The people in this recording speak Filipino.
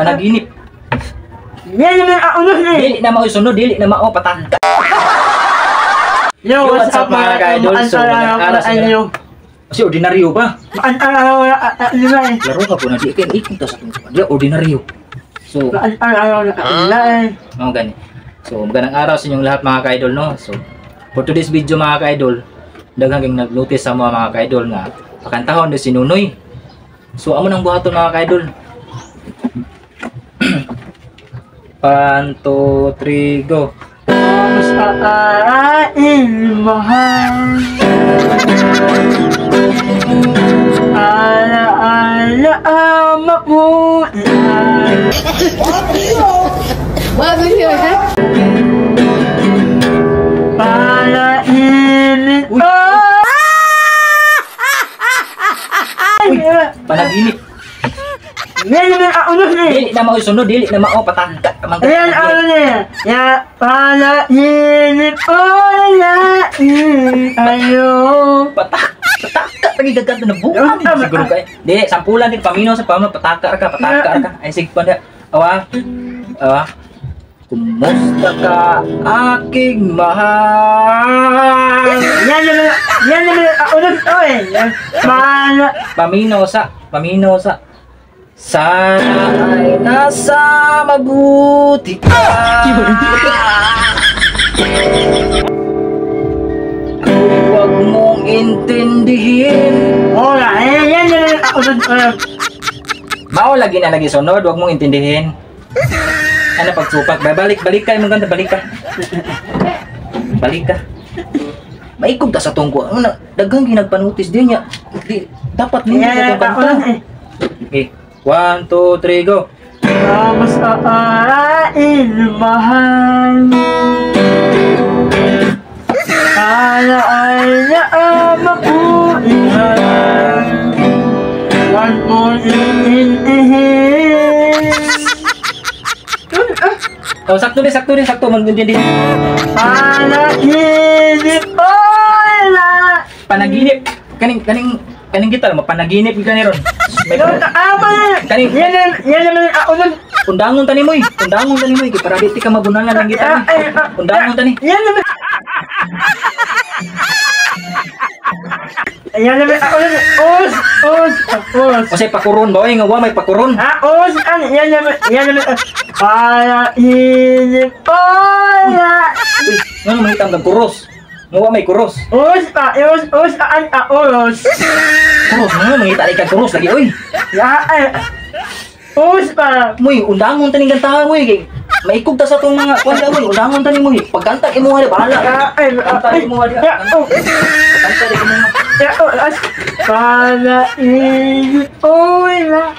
panaginip. Yan naman ako nun eh. Dili na mao sunod, dili na mao patangka. Yo, what's up mga ka-idol? So, nag-aras na. Kasi ordinaryo pa. Maantaraw na eh. Laro ka po na di ikin to sa akin. Di ordinaryo. So, Maantaraw na eh. mga gani. So, magandang araw sa inyong lahat mga ka-idol, no? So, for today's video mga ka-idol, daghang kang nag-notice sa mga ka-idol nga pakantahon na si Nunoy. So, amo nang buhaton mga ka-idol. 1, 2, 3, go. Mas aarain mahal. Ala-ala mabuhay. Palainit Panaginip. yan naman ako nun eh. Dili na mao sunod, dili na mao patangka. Ayan ako niya. Ya palainit palain ayo. Pataka lagi gagat na buwan. Siguro kay. Di sampulan din paminaw sa pamon pataka ka. Ay sig pa da. Awa. Kumusta ka aking mahal? Yan naman ako nun eh. Paminaw sa sana ay nasa mabuti ka. Huwag mong intindihin. Wala, yan naman ako nun. Mao lagi na lagi sunod, huwag mong intindihin. Ano pagsupak? Balik ka, maganda, balik ka. Balik ka. Maikog ta sa tungko. Ano, daghang ginagpanutis din niya. Dapat hindi sa tungko kanta. Okay. 1, 2, 3, go. Mas aarain mahal. Ala-ala mabuhay. Huwag mo iintihin. Oh, sakto din. Magdindin. Panaginip ola. Panaginip. Kaning gitar mo, panaginip ka ni ron. Kaning Yan naman ako nun. undangon tani mo. Para di ka mabunangan ng gitar. Undangon tani. Yan naman ako nun. Os. Kasi pakuron ba? Nga wa may pakuron. Os. Yan naman. Panaginip ola. Uy, nga mangitang kang kuros. Nga wa may kuros. Os. Os. Kuros nga mangita rin kang kuros lagi. Uy, Os pa. muy undangon tani kantahan mo. Maikog ta sa tong mga kwanda mo. Undangon tani mo. Pagkanta mo nga bahala. Kanta mo nga. Kanta mo nga. Panaginip ola.